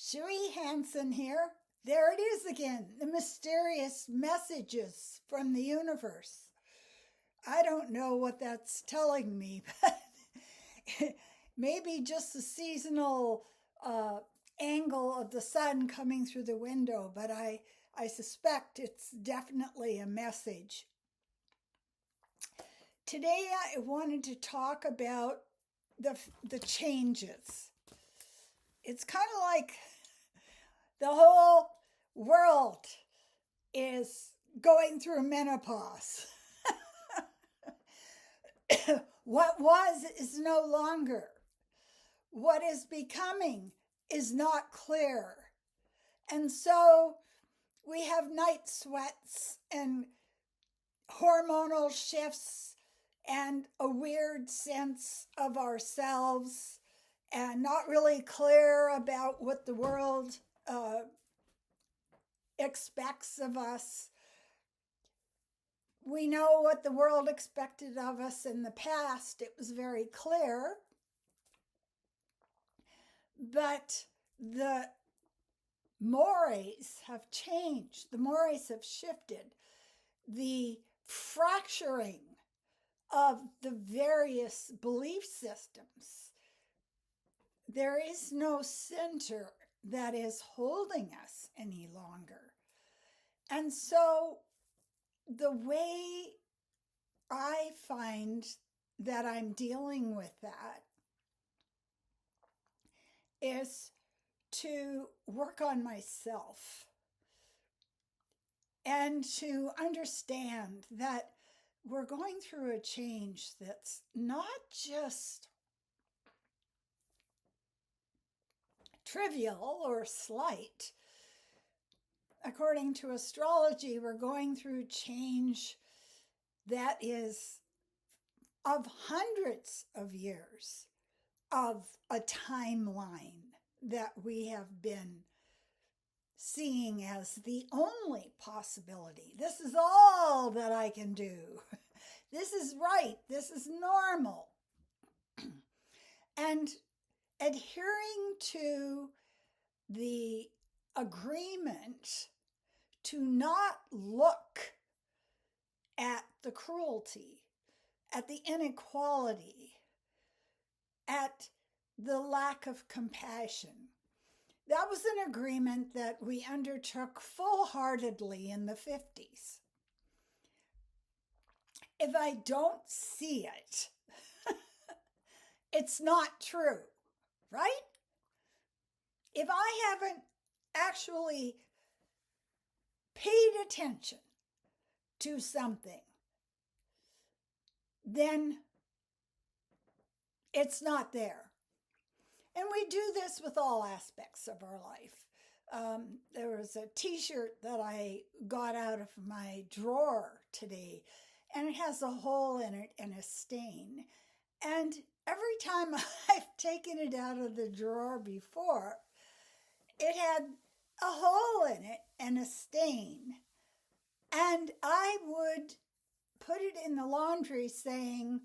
Cherie Hanson here. There it is again, the mysterious messages from the universe. I don't know what that's telling me, but maybe just the seasonal angle of the sun coming through the window, but I suspect it's definitely a message. Today I wanted to talk about the changes. It's kind of like the whole world is going through menopause. What was is no longer. What is becoming is not clear. And so we have night sweats and hormonal shifts and a weird sense of ourselves and not really clear about what the world expects of us. We know what the world expected of us in the past. It was very clear. But the mores have changed. The mores have shifted. The fracturing of the various belief systems. There is no center that is holding us any longer. And so the way I find that I'm dealing with that is to work on myself and to understand that we're going through a change that's not just trivial or slight. According to astrology, we're going through change that is of hundreds of years of a timeline that we have been seeing as the only possibility. This is all that I can do. This is right. This is normal. And adhering to the agreement to not look at the cruelty, at the inequality, at the lack of compassion. That was an agreement that we undertook full-heartedly in the 50s. If I don't see it, it's not true, right? If I haven't actually paid attention to something, then it's not there. And we do this with all aspects of our life. There was a t-shirt that I got out of my drawer today, and it has a hole in it and a stain. And every time I've taken it out of the drawer before, it had a hole in it and a stain. And I would put it in the laundry saying,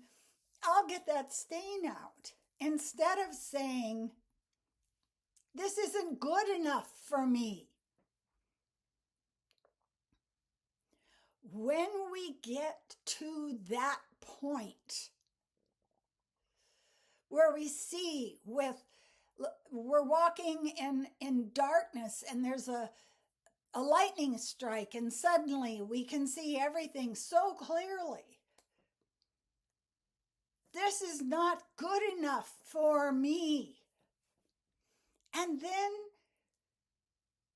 I'll get that stain out, instead of saying, this isn't good enough for me. When we get to that point where we see we're walking in darkness and there's a lightning strike and suddenly we can see everything so clearly. This is not good enough for me. And then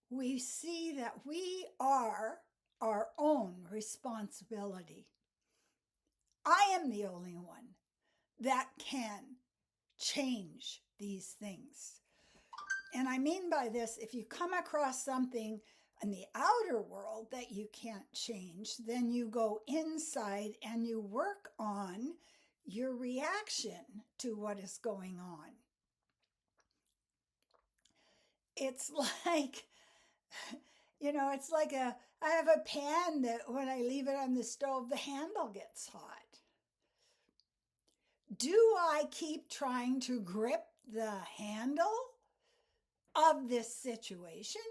we see that we are our own responsibility. I am the only one that can change these things. And I mean by this, if you come across something in the outer world that you can't change, then you go inside and you work on your reaction to what is going on. It's like, it's like I have a pan that when I leave it on the stove, the handle gets hot. Do I keep trying to grip the handle? of this situation?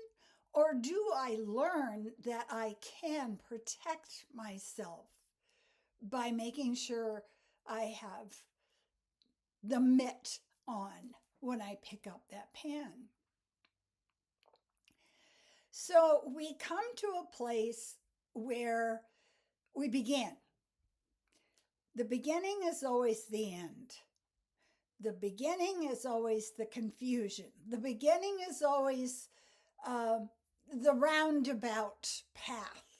Or do I learn that I can protect myself by making sure I have the mitt on when I pick up that pan? So we come to a place where we begin. The beginning is always the end. The beginning is always the confusion. The beginning is always the roundabout path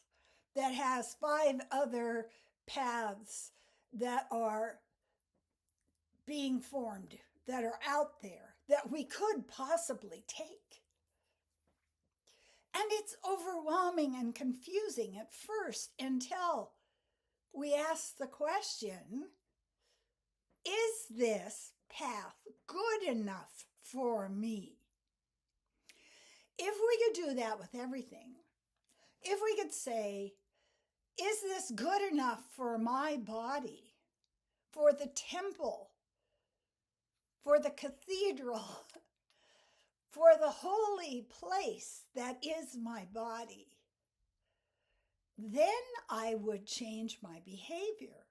that has 5 other paths that are being formed, that are out there, that we could possibly take. And it's overwhelming and confusing at first until we ask the question, is this path good enough for me? If we could do that with everything, if we could say, is this good enough for my body, for the temple, for the cathedral, for the holy place that is my body, then I would change my behavior.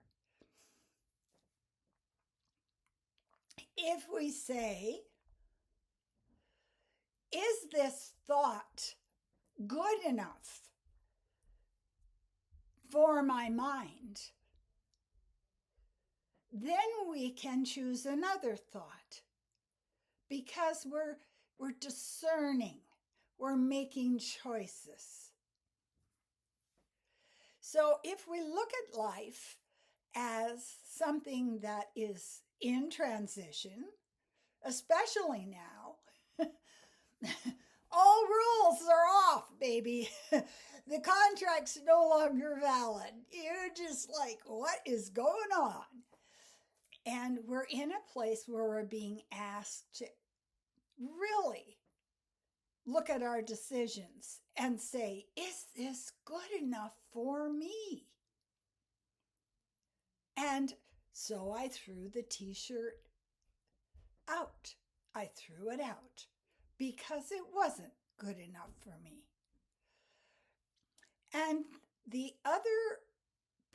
If we say, is this thought good enough for my mind? Then we can choose another thought because we're discerning, we're making choices. So if we look at life as something that is in transition, especially now, all rules are off, baby. The contract's no longer valid. You're just like, what is going on? And we're in a place where we're being asked to really look at our decisions and say, is this good enough for me? And so I threw the t-shirt out. I threw it out because it wasn't good enough for me. And the other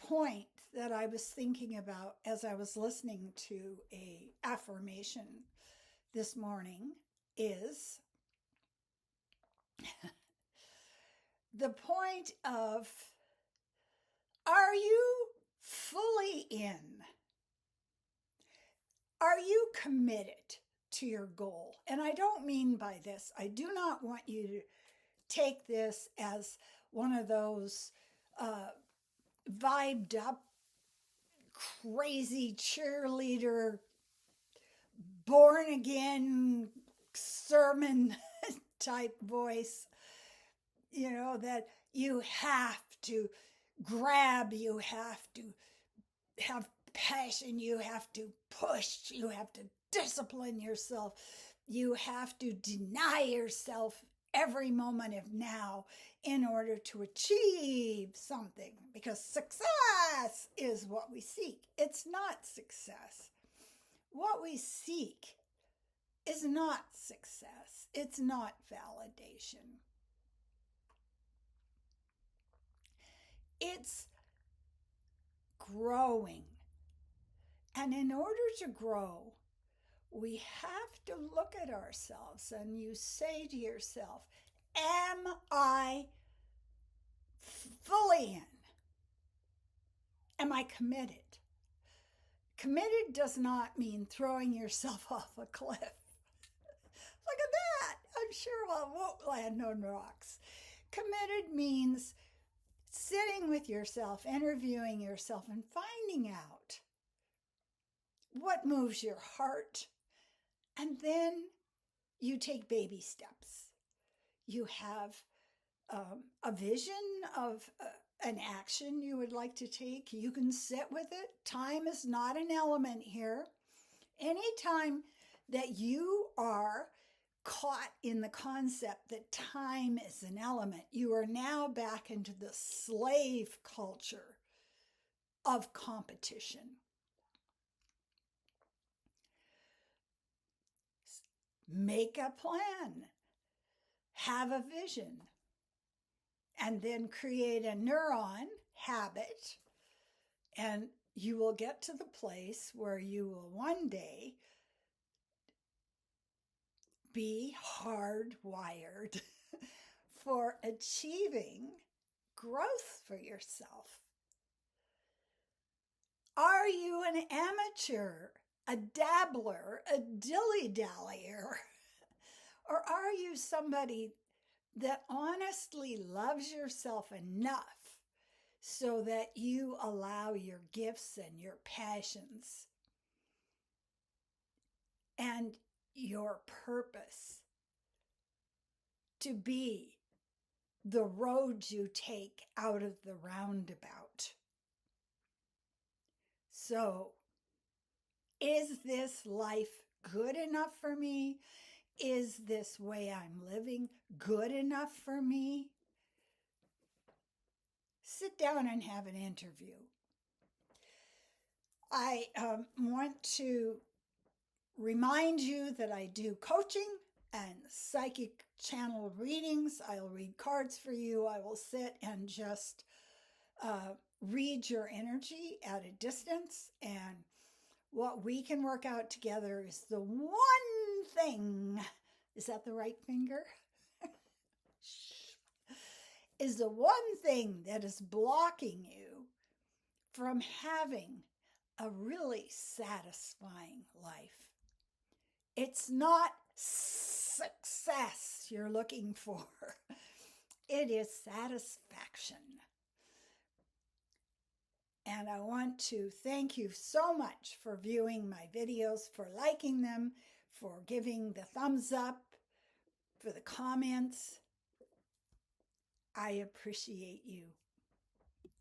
point that I was thinking about as I was listening to a affirmation this morning is the point of, are you fully in? Are you committed to your goal? And I don't mean by this, I do not want you to take this as one of those vibed up, crazy cheerleader, born again sermon type voice, that you have to grab, you have to have passion, you have to push, you have to discipline yourself, you have to deny yourself every moment of now in order to achieve something, because success is what we seek. It's not success. What we seek is not success. It's not validation. It's growing. And in order to grow, we have to look at ourselves and you say to yourself, am I fully in? Am I committed? Committed does not mean throwing yourself off a cliff. Look at that. I'm sure I won't land on rocks. Committed means sitting with yourself, interviewing yourself, and finding out what moves your heart. And then you take baby steps. You have a vision of an action you would like to take. You can sit with it. Time is not an element here. Anytime that you are caught in the concept that time is an element, you are now back into the slave culture of competition. Make a plan. have a vision, and then create a neuron habit, and you will get to the place where you will one day be hardwired for achieving growth for yourself. Are you an amateur, a dabbler, a dilly-dallyer? Or are you somebody that honestly loves yourself enough so that you allow your gifts and your passions and your purpose to be the road you take out of the roundabout? So, is this life good enough for me? Is this way I'm living good enough for me? Sit down and have an interview. I want to remind you that I do coaching and psychic channel readings. I'll read cards for you. I will sit and just read your energy at a distance. And what we can work out together is the one thing. Is that the right finger? Is the one thing that is blocking you from having a really satisfying life. It's not success you're looking for. It is satisfaction. And I want to thank you so much for viewing my videos, for liking them, for giving the thumbs up, for the comments. I appreciate you.